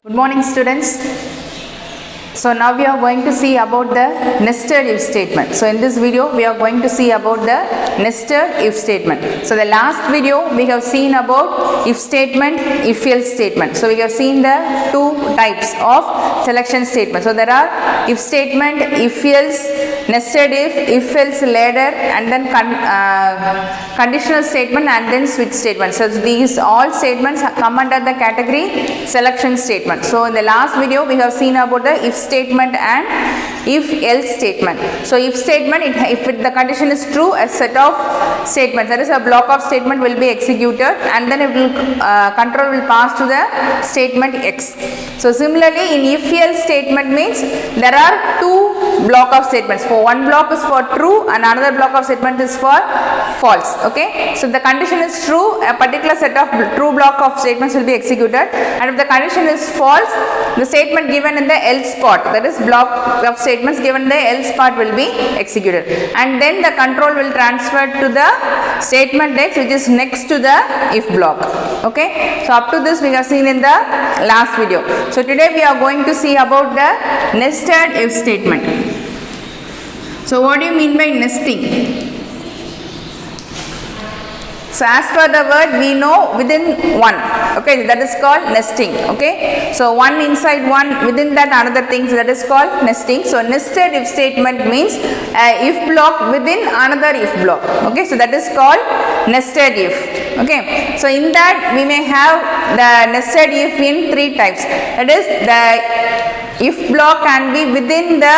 Good morning, students. So now we are going to see about the nested if statement. So in this video we are going to see about the nested if statement. So the last video we have seen about if statement, if else statement. So we have seen the two types of selection statement. So there are if statement, if else, nested if else ladder, and then conditional statement and then switch statement. So these all statements come under the category selection statement. So in the last video we have seen about the if statement and if else statement. So if statement, if the condition is true, a set of statements, that is a block of statement will be executed, and then it will control will pass to the statement X. So similarly in if else statement means there are two block of statements. For one block is for true and another block of statement is for false. Okay, so the condition is true, a particular set of true block of statements will be executed, and if the condition is false, the statement given in the else part, that is block of statements given in the else part, will be executed, and then the control will transfer to the statement X, which is next to the if block. Okay, so up to this we have seen in the last video. So today we are going to see about the nested if statement. So what do you mean by nesting? So as per the word we know within one, okay, that is called nesting. Okay, so one inside one, within that another thing, so that is called nesting. So nested if statement means if block within another if block. Okay, so that is called nested if. Okay, so in that we may have the nested if in three types, that is the if block can be within the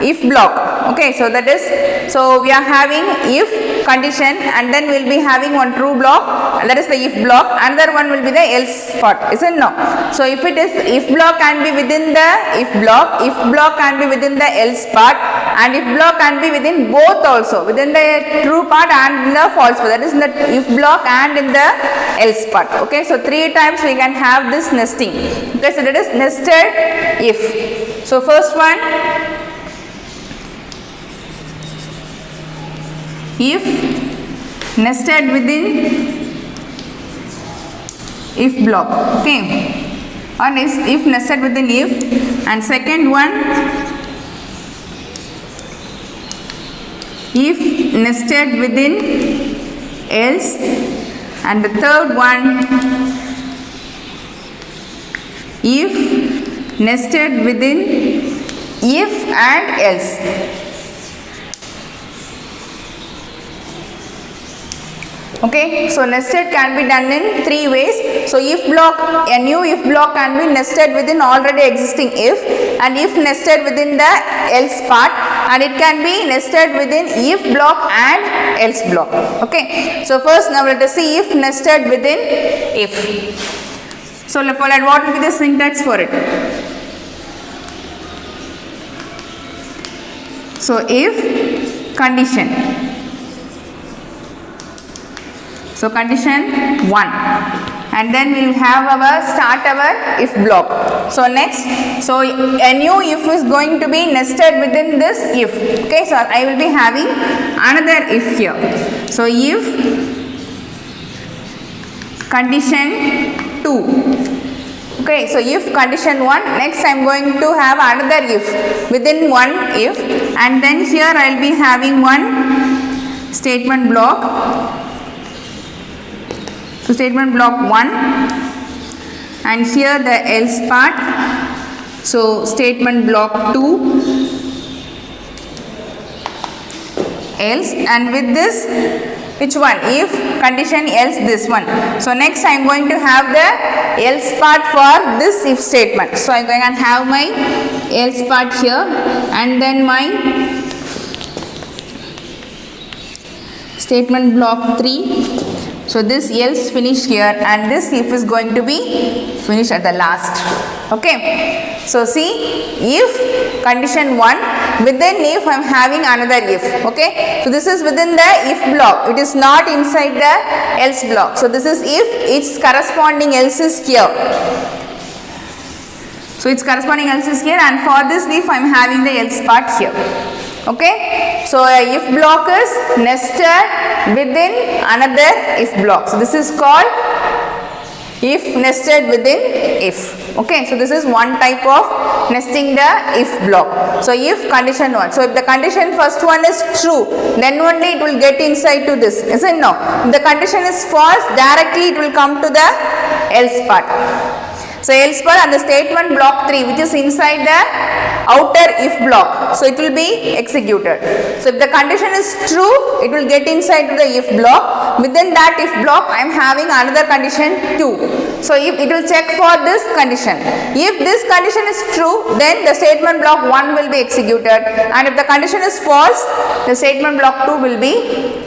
if block. Okay, so that is, so we are having if condition, and then we will be having one true block, that is the if block, another one will be the else part, isn't no? So if it is if block can be within the if block can be within the else part, and if block can be within both also, within the true part and in the false part, that is in the if block and in the else part. Okay, so three times we can have this nesting. Okay, so that is nested if. So first one, if nested within if block. Okay, one is if nested within if, and second one if nested within else, and the third one if nested within if and else. Okay, so nested can be done in three ways. So if block, a new if block can be nested within already existing if, and if nested within the else part, and it can be nested within if block and else block. Okay, so first now let us see if nested within if. So what will be the syntax for it? So if condition. So condition 1, and then we will have our start our if block. So next, so a new if is going to be nested within this if. Okay, so I will be having another if here. So if condition 2. Okay, so if condition 1, next I am going to have another if within one if, and then here I will be having one statement block. So statement block 1, and here the else part. So statement block 2 else, and with this, which one? If condition else, this one. So next I am going to have the else part for this if statement. So I am going to have my else part here, and then my statement block 3. So this else finish here, and this if is going to be finished at the last. Okay, so see, if condition 1, within if I am having another if. Okay, so this is within the if block, it is not inside the else block. So this is if, its corresponding else is here. So its corresponding else is here, and for this if I am having the else part here. Okay, so if block is nested within another if block. So this is called if nested within if. Okay, so this is one type of nesting the if block. So if condition 1, so if the condition first one is true, then only it will get inside to this, isn't no? If the condition is false, directly it will come to the else part. So else part and the statement block 3, which is inside the outer if block, so it will be executed. So if the condition is true, it will get inside to the if block. Within that if block, I am having another condition 2. So if it will check for this condition. If this condition is true, then the statement block 1 will be executed, and if the condition is false, the statement block 2 will be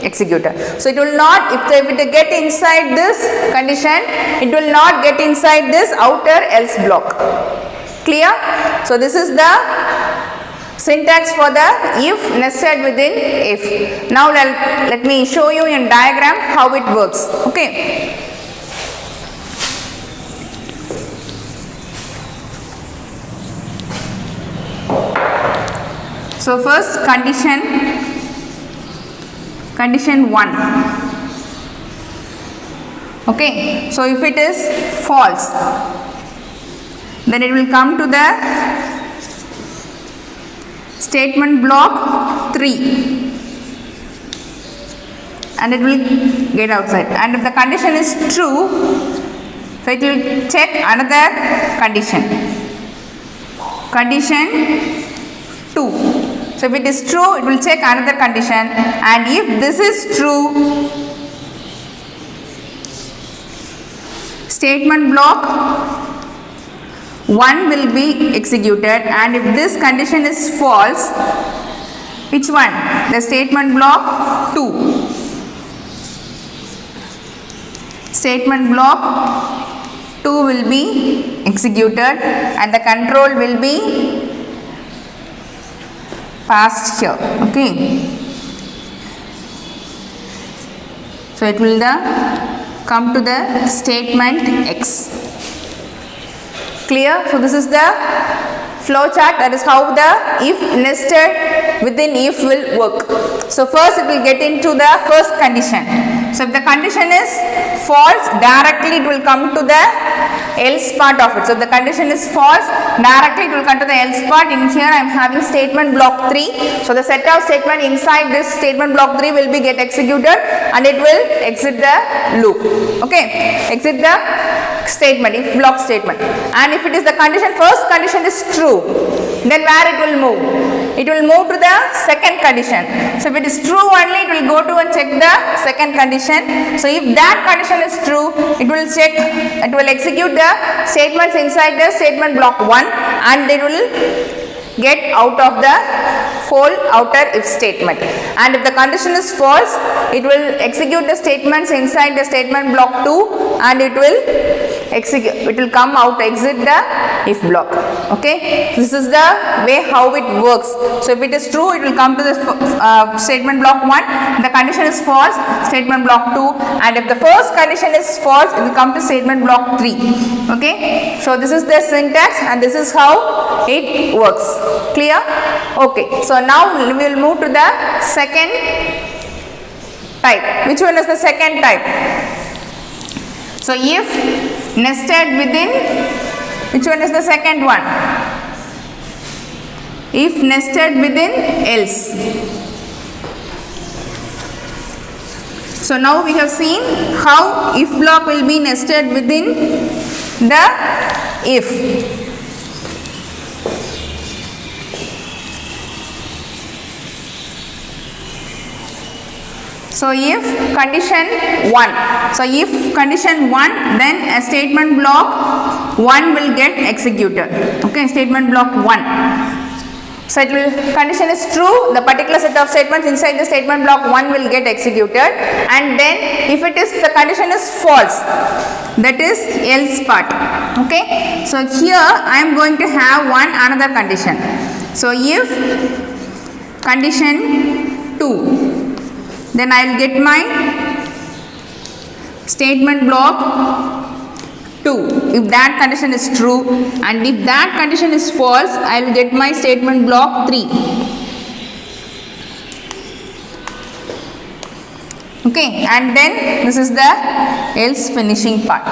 executed. So it will not, if it get inside this condition, it will not get inside this outer else block. Clear? So this is the syntax for the if nested within if. Now let me show you in diagram how it works. Okay. So first condition 1. Okay, so if it is false, then it will come to the statement block 3 and it will get outside. And if the condition is true, so it will check another condition 2. So if it is true, it will check another condition, and if this is true, statement block 1 will be executed, and if this condition is false, which one? The statement block 2. Statement block 2 will be executed and the control will be passed here. Okay. So it will come to the statement X. Clear? So this is the flow chart. That is how the if nested within if will work. So first it will get into the first condition. So if the condition is false, directly it will come to the else part of it. So if the condition is false, directly it will come to the else part. In here I am having statement block 3. So the set of statement inside this statement block 3 will be get executed and it will exit the loop. Okay, exit the statement, if block statement. And if it is the condition, first condition is true, then where it will move? It will move to the second condition. So if it is true only, it will go to and check the second condition. So if that condition is true, it will check, it will execute the statements inside the statement block 1 and it will get out of the whole outer if statement. And if the condition is false, it will execute the statements inside the statement block 2 and it will execute, it will come out, exit the if block. Okay, this is the way how it works. So if it is true, it will come to the statement block 1, the condition is false, statement block 2, and if the first condition is false, it will come to statement block 3. Okay, so this is the syntax and this is how it works. Clear? Okay, so now we will move to the second type. Which one is the second type? So if nested within, which one is the second one? If nested within else. So now we have seen how if block will be nested within the if. So if condition 1, so if condition 1, then a statement block 1 will get executed. Okay, statement block 1. So it will, condition is true, the particular set of statements inside the statement block 1 will get executed, and then if it is, the condition is false, that is else part. Okay, so here I am going to have another condition. So if condition 2, then I will get my statement block 2 if that condition is true, and if that condition is false, I will get my statement block 3. Okay, and then this is the else finishing part.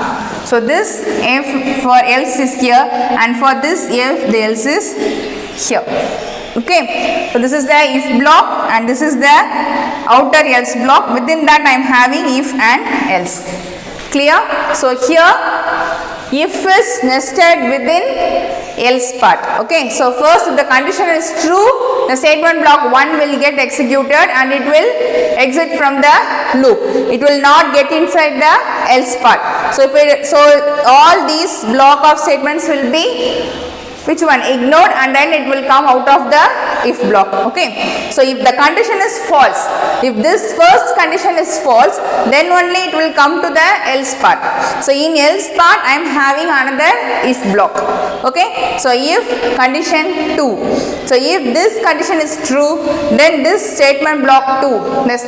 So this if for else is here, and for this if the else is here. Okay, so this is the if block and this is the outer else block. Within that I am having if and else. Clear? So here if is nested within else part. Okay, so first if the condition is true, the statement block 1 will get executed and it will exit from the loop. It will not get inside the else part. So all these block of statements will be which one? Ignored, and then it will come out of the if block. Okay, so if the condition is false, if this first condition is false, then only it will come to the else part. So in else part I am having another if block. Okay, so if condition 2, so if this condition is true, then this statement block 2, this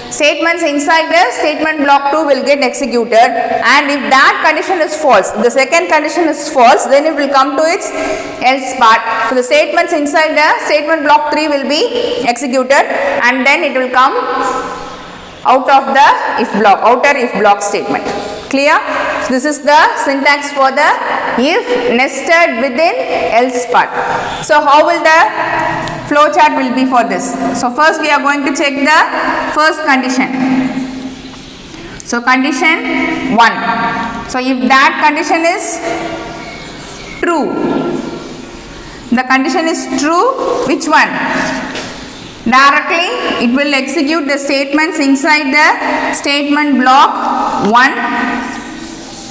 statements inside the statement block 2 will get executed, and if that condition is false, the second condition is false, then it will come to its else part. So the statements inside the statement block 3 will be executed, and then it will come out of the if block, outer if block statement. Clear? So this is the syntax for the if nested within else part. So how will the flow chart will be for this? So first we are going to check the first condition. So condition 1. So if that condition is true, the condition is true, which one? Directly it will execute the statements inside the statement block 1,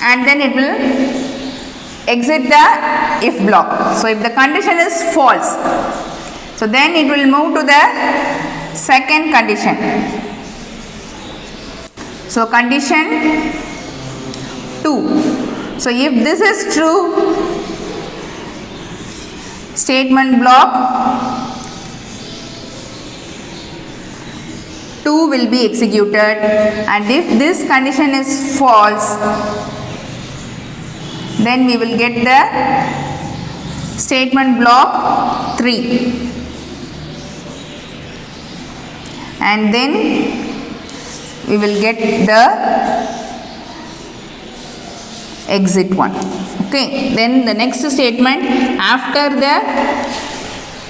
and then it will exit the if block. So if the condition is false, so then it will move to the second condition. So condition 2. So if this is true, statement block 2 will be executed, and if this condition is false, then we will get the statement block 3, and then we will get the exit 1. Okay, then the next statement after the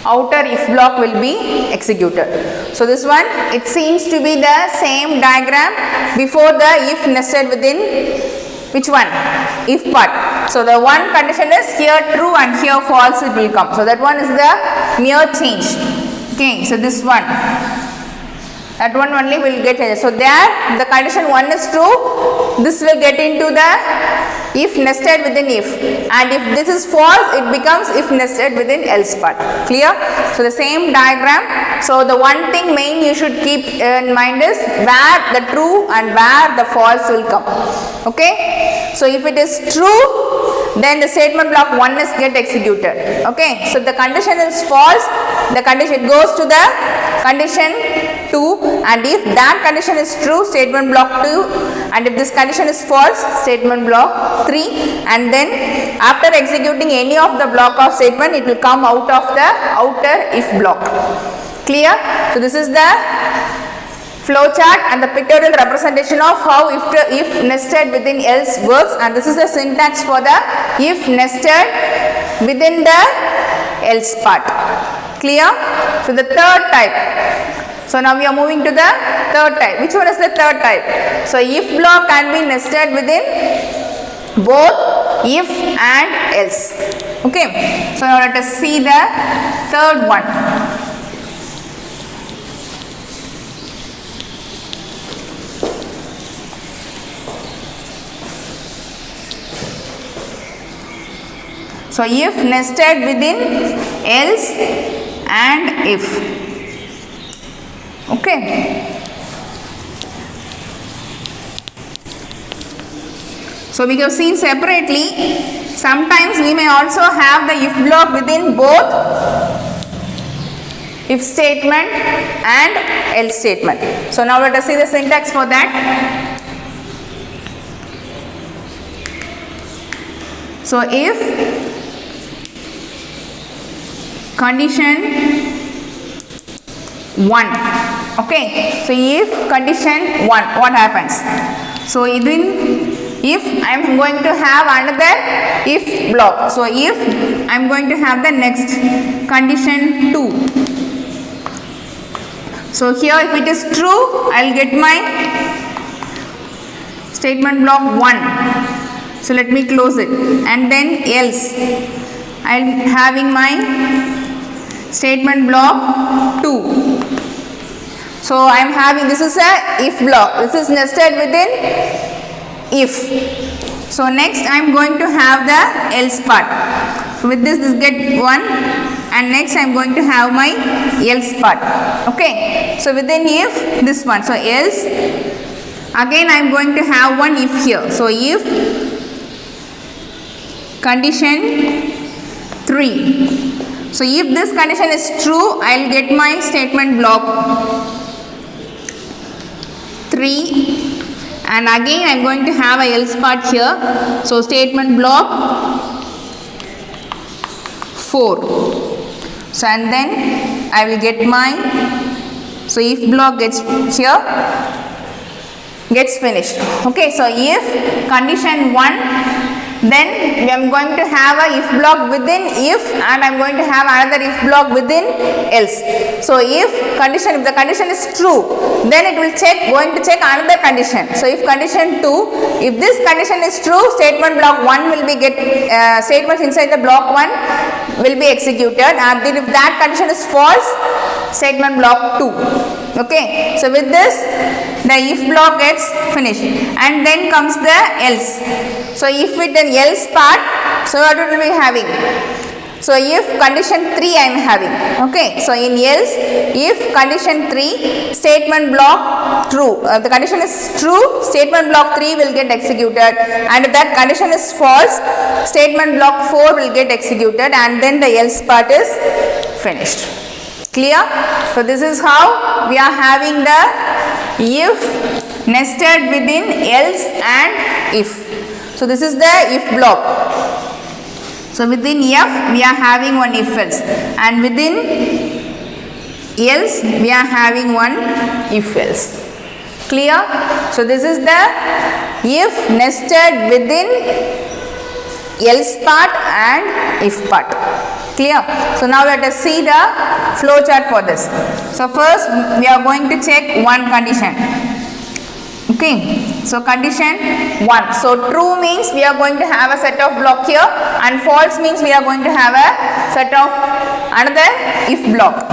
outer if block will be executed. So this one, it seems to be the same diagram before the if nested within which one? If part. So the one condition is here true and here false it will come. So that one is the mere change. Okay, so this one, that one only will get changed. So there the condition 1 is true, this will get into the if nested within if, and if this is false it becomes if nested within else part. Clear? So the same diagram. So the one thing main you should keep in mind is where the true and where the false will come. Okay, so if it is true, then the statement block 1 is get executed. Okay, so if the condition is false, the condition goes to the condition 2, and if that condition is true, statement block 2, and if this condition is false, statement block 3, and then after executing any of the block of statement, it will come out of the outer if block. Clear? So this is the flow chart and the pictorial representation of how if nested within else works, and this is the syntax for the if nested within the else part. Clear? So the third type. So now we are moving to the third type. Which one is the third type? So if block can be nested within both if and else. Okay. So now let us see the third one. So if nested within else and if. Okay. So we have seen separately, sometimes we may also have the if block within both if statement and else statement. So now let us see the syntax for that. So if condition 1 Okay, so if condition 1, what happens? So if I am going to have another if block, so if I am going to have the next condition 2, so here if it is true, I will get my statement block 1. So let me close it, and then else I am having my statement block 2. So I am having, this is a if block, this is nested within if. So next I am going to have the else part. So with this get 1, and next I am going to have my else part. Okay, so within if this one, so else, again I am going to have one if here. So if condition 3, so if this condition is true, I will get my statement block 3, and again I am going to have a else part here. So statement block 4. So and then I will get my, so if block gets here, gets finished. Okay, so if condition 1, then I am going to have a if block within if, and I am going to have another if block within else. So if the condition is true, then it will going to check another condition. So if condition 2, if this condition is true, statement block 1 will be statements inside the block 1 will be executed, and then if that condition is false, statement block 2. Okay, so with this the if block gets finished, and then comes the else. So if it an else part, so what will be having? So if condition 3 I am having. Okay, so in else, if condition 3, statement block true, the condition is true, statement block 3 will get executed, and if that condition is false, statement block 4 will get executed, and then the else part is finished. Clear? So this is how we are having the if nested within else and if. So this is the if block. So within if we are having one if else, and within else we are having one if else. Clear? So this is the if nested within else part and if part. Clear? So now let us see the flow chart for this. So first we are going to check one condition. Okay, so condition 1. So true means we are going to have a set of block here, and false means we are going to have a set of another if block.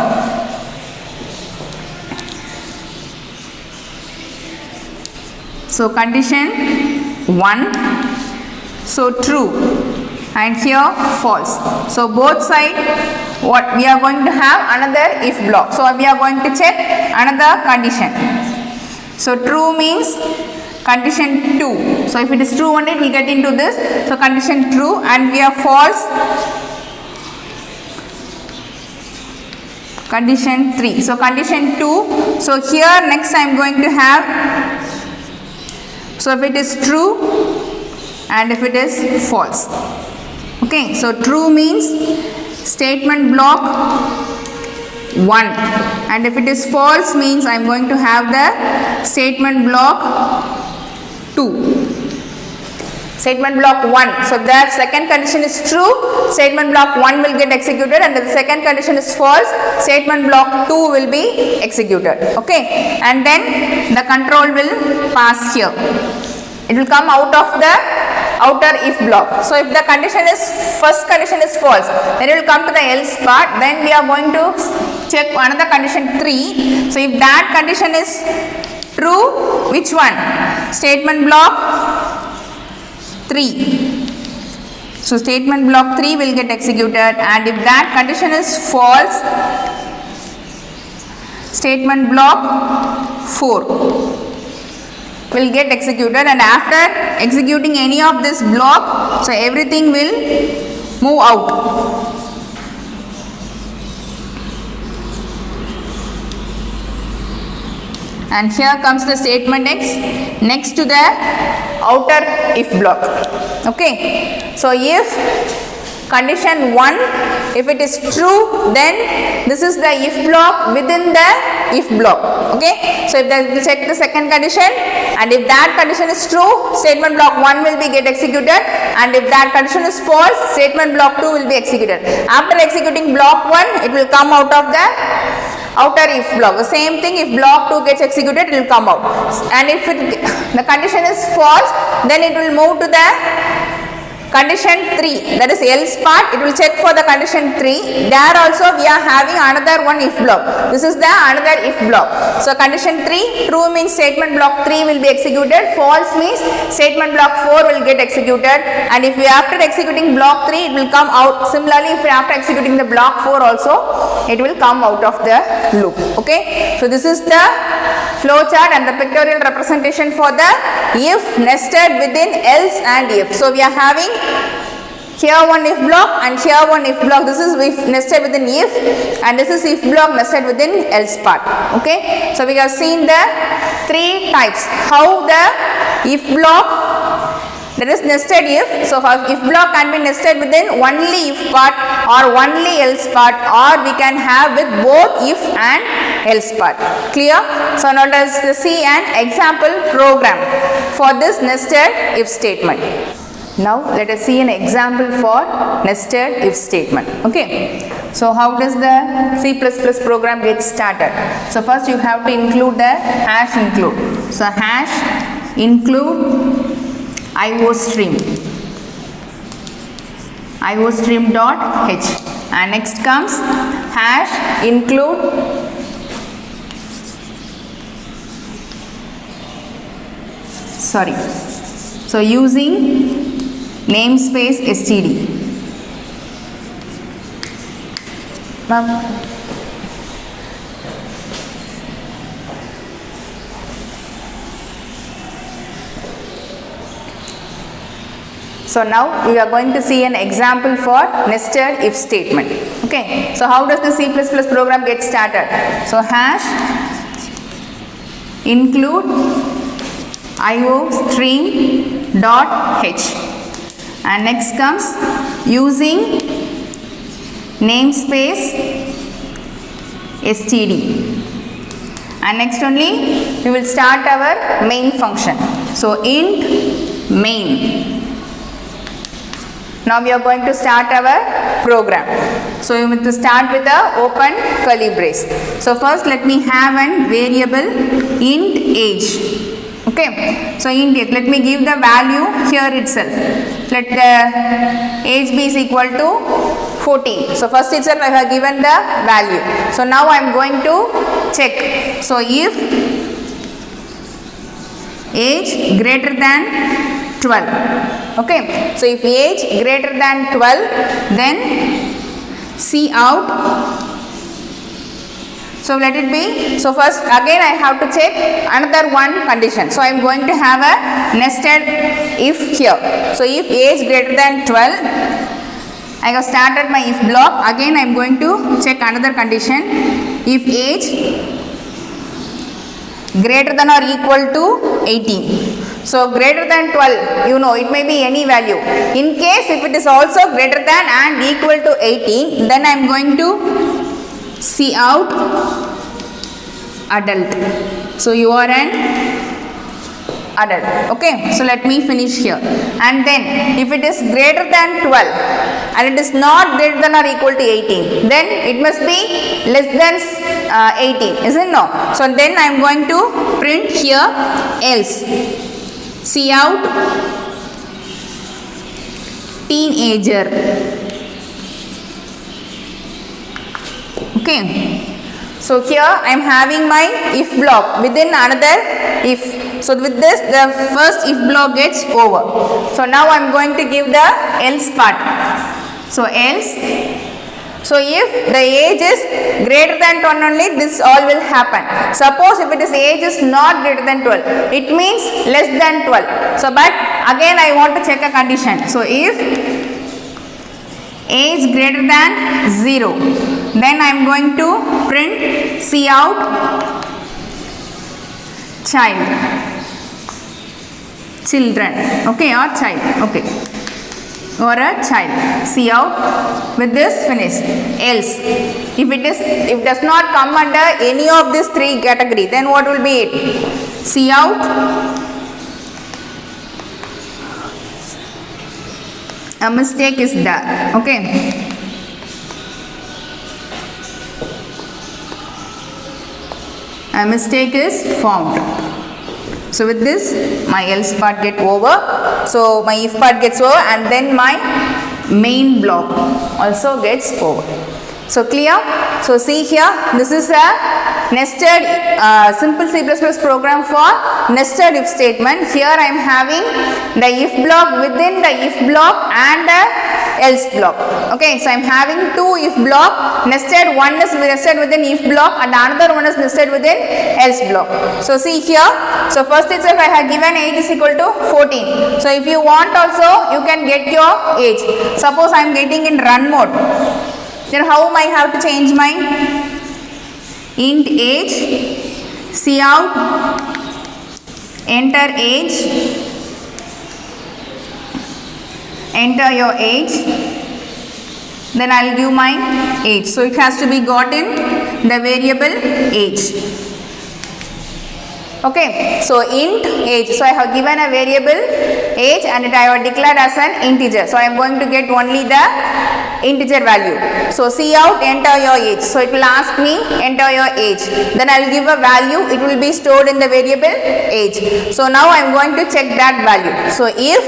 So condition 1, so true, and here false. So both side what we are going to have another if block. So we are going to check another condition. So true means condition 2. So if it is true only, it will get into this. So condition true, and we are false, condition 3. So condition 2. So here next I am going to have, so if it is true and if it is false. Okay, so true means statement block 1, and if it is false means I am going to have the statement block 2. Statement block 1. So that second condition is true, statement block 1 will get executed, and if the second condition is false, statement block 2 will be executed. Okay, and then the control will pass here. It will come out of the outer if block. So if the condition is, first condition is false, then it will come to the else part. Then we are going to check another condition 3. So if that condition is true, which one? Statement block 3. So statement block 3 will get executed, and if that condition is false, statement block 4 will get executed, and after executing any of this block, so everything will move out. And here comes the statement X next to the outer if block. Okay, so if condition 1, if it is true, then this is the if block within the if block. Okay, so if they will check the second condition, and if that condition is true, statement block 1 will be get executed, and if that condition is false, statement block 2 will be executed. After executing block 1, it will come out of the outer if block. The same thing, if block 2 gets executed, it will come out, and if the condition is false, then it will move to the condition 3, that is else part. It will check for the condition 3. There also we are having another one if block. This is the another if block. So condition 3, true means statement block 3 will be executed, false means statement block 4 will get executed, and if we after executing block 3, it will come out. Similarly, if we after executing the block 4 also, it will come out of the loop. Okay, so this is the flow chart and the pictorial representation for the if nested within else and if. So we are having here one if block and here one if block. This is if nested within if, and this is if block nested within else part. Okay, so we have seen the 3 types how the if block, that is nested if. So if block can be nested within only if part or only else part, or we can have with both if and else part. Clear? So now let us see an example program for this nested if statement. Now let us see an example for nested if statement. Okay, so how does the C++ program get started? So first you have to include the hash include. So hash include iostream dot h, and next comes hash include so using namespace std. So now we are going to see an example for nested if statement. Okay, so how does the C++ program get started? So hash include iostream dot h, and next comes using namespace std, and next only we will start our main function. So int main. Now we are going to start our program. So you have to start with the open curly brace. So first let me have an variable int age. Okay, so int age, let me give the value here itself. Let the age be is equal to 14. So first itself I have given the value. So now I am going to check. So if age greater than 12. Okay, so if age greater than 12, then cout. So let it be. So first again I have to check another one condition. So I am going to have a nested if here. So if age greater than 12, I have started my if block. Again I am going to check another condition. If age greater than or equal to 18. So greater than 12, you know, it may be any value. In case if it is also greater than and equal to 18, then I am going to cout adult. So you are an adult. Okay, so let me finish here. And then if it is greater than 12 and it is not greater than or equal to 18, then it must be less than 18, isn't it? No. So then I am going to print here else. Cout teenager. Okay, so here I am having my if block within another if. So with this the first if block gets over. So now I am going to give the else part. So else. So if the age is greater than 12 only, this all will happen. Suppose if it is age is not greater than 12, it means less than 12. So but again I want to check a condition. So if age greater than 0, then I am going to print cout children, okay, or child. Okay, or a child. See out. With this, finish. Else, if it does not come under any of these three categories, then what will be it? See out. A mistake is there. Okay. A mistake is found. So with this, my else part get over. So my if part gets over, and then my main block also gets over. So clear? So see here, this is a nested simple C++ program for nested if statement. Here I am having the if block within the if block and the else block. Okay, so I am having two if block nested. One is nested within if block and another one is nested within else block. So see here. So first itself I have given age is equal to 14. So if you want also, you can get your age. Suppose I am getting in run mode. Then how I have to change my int age, see out, enter age, enter your age, then I will give my age. So it has to be got in the variable age. Okay, so int age. So I have given a variable age and I have declared as an integer. So I am going to get only the integer value. So see out, enter your age. So it will ask me enter your age. Then I will give a value. It will be stored in the variable age. So now I am going to check that value. So if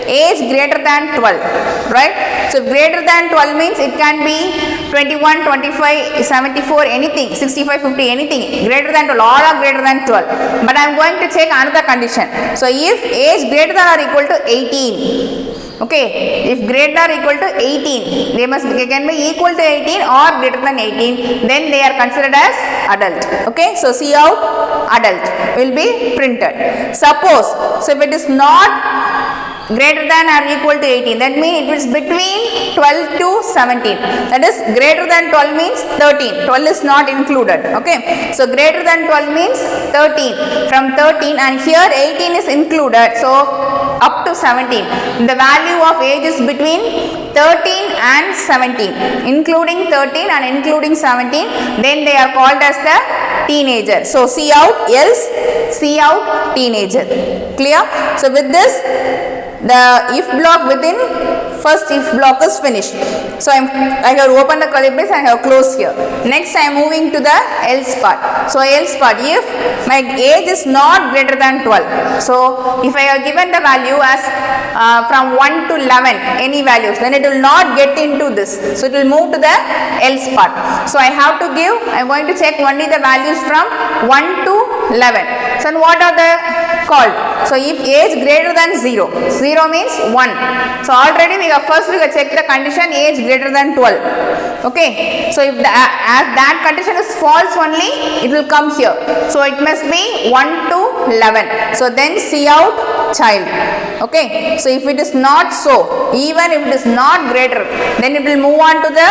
age greater than 12, right? So greater than 12 means it can be 21, 25, 74, anything, 65, 50, anything. Greater than 12, all are greater than 12. But I am going to check another condition. So if age greater than or equal to 18, okay, if greater or equal to 18, they can be equal to 18 or greater than 18, then they are considered as adult. Okay, so see out, adult will be printed. Suppose, so if it is not greater than or equal to 18, that means it is between 12 to 17. That is greater than 12 means 13. 12 is not included. Okay, so greater than 12 means 13. From 13, and here 18 is included. So up to 17. The value of age is between 13 and 17, including 13 and including 17. Then they are called as the teenager. So see out, else, see out, teenager. Clear? So with this, the if block within first if block is finished. So I have opened the curly brace and I have closed here. Next I am moving to the else part. So else part, if my age is not greater than 12. So if I have given the value as from 1 to 11, any values, then it will not get into this. So it will move to the else part. So I have to give, I am going to check only the values from 1 to 11. So what are the called? So if age greater than 0, 0 means 1. So already we have checked the condition age greater than 12. Okay. So if as that condition is false only, it will come here. So it must be 1 to 11. So then see out child. Okay. So if it is not so, even if it is not greater, then it will move on to the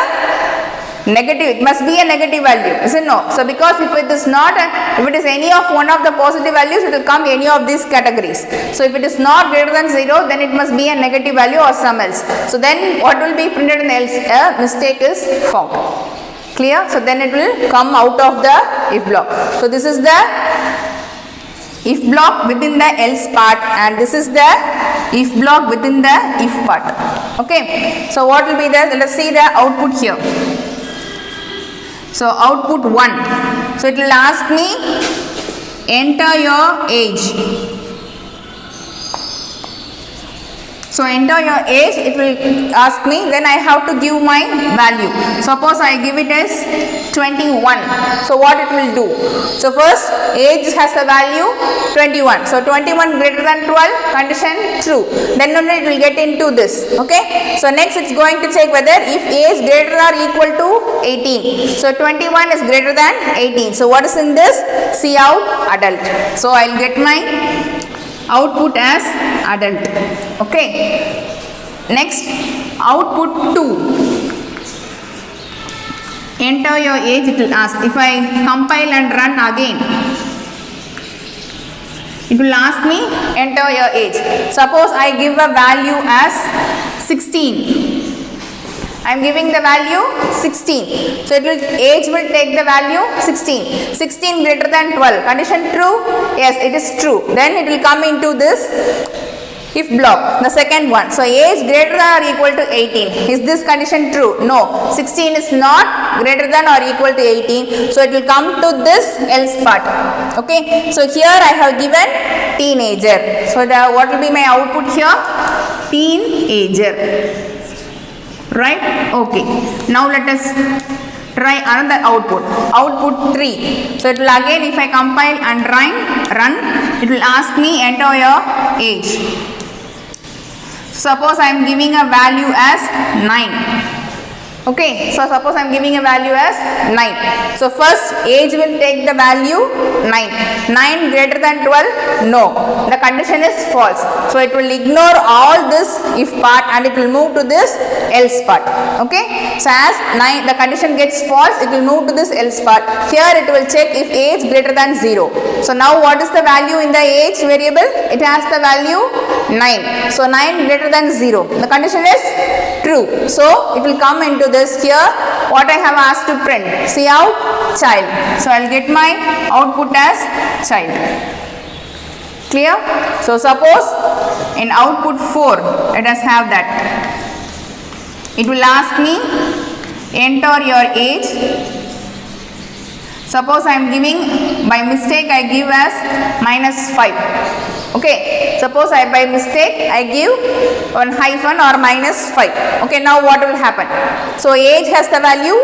negative. It must be a negative value, is it no? So because if it is not, if it is any of one of the positive values, it will come any of these categories. So if it is not greater than 0, then it must be a negative value or some else. So then what will be printed in else? A mistake is found. Clear? So then it will come out of the if block. So this is the if block within the else part, and this is the if block within the if part. Okay. So what will be there? Let us see the output here. So output 1. So it will ask me enter your age. So enter your age, it will ask me, then I have to give my value. Suppose I give it as 21. So what it will do? So first age has a value 21. So 21 greater than 12, condition true. Then only it will get into this. Okay. So next it's going to check whether if age greater or equal to 18. So 21 is greater than 18. So what is in this? See out adult. So I will get my output as adult. Okay. Next, output 2. Enter your age, it will ask. If I compile and run again, it will ask me enter your age. Suppose I give a value as 16. I am giving the value 16. So age will take the value 16. 16 greater than 12. Condition true? Yes, it is true. Then it will come into this if block, the second one. So age greater than or equal to 18. Is this condition true? No. 16 is not greater than or equal to 18. So it will come to this else part. Okay. So here I have given teenager. So what will be my output here? Teenager. Right? Okay. Now let us try another output. Output 3. So it will again, if I compile and run, it will ask me enter your age. Suppose I am giving a value as 9. Okay, so suppose I am giving a value as 9. So first age will take the value 9. 9 greater than 12? No. The condition is false. So it will ignore all this if part and it will move to this else part. Okay. So as 9 the condition gets false, it will move to this else part. Here it will check if age greater than 0. So now what is the value in the age variable? It has the value 9. So 9 greater than 0. The condition is true. So it will come into this here. What I have asked to print. See out child. So I will get my output as child. Clear? So suppose in output 4, let us have that. It will ask me enter your age. Suppose I am giving, by mistake I give as -5. Okay. Suppose by mistake I give one hyphen or -5. Okay. Now what will happen? So age has the value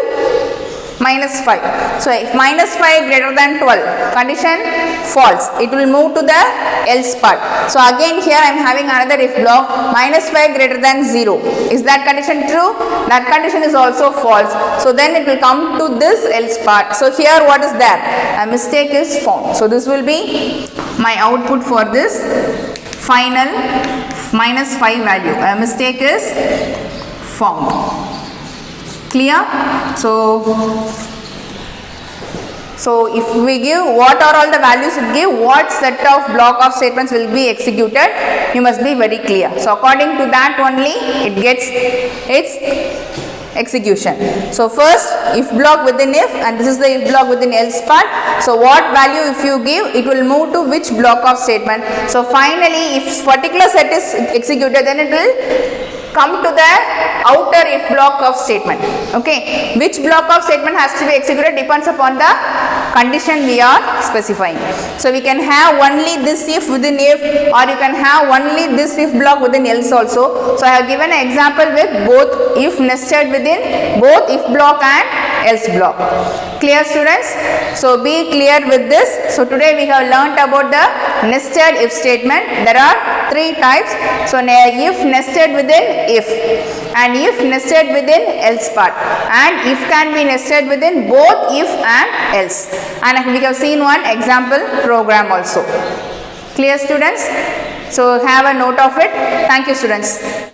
-5. So if -5 greater than 12, condition false. It will move to the else part. So again here I am having another if block. -5 greater than 0. Is that condition true? That condition is also false. So then it will come to this else part. So here what is there? A mistake is found. So this will be my output for this final -5 value. A mistake is found. Clear? So if we give what are all the values it give, what set of block of statements will be executed, you must be very clear. So according to that only it gets its execution. So first if block within if, and this is the if block within else part. So what value if you give, it will move to which block of statement. So finally if particular set is executed, then it will come to the outer if block of statement. Okay. Which block of statement has to be executed depends upon the condition we are specifying. So we can have only this if within if, or you can have only this if block within else also. So I have given an example with both if nested within both if block and else block. Clear students? So be clear with this. So today we have learnt about the nested if statement. There are 3 types. So if nested within if, and if nested within else part, and if can be nested within both if and else. And we have seen one example program also. Clear students? So have a note of it. Thank you students.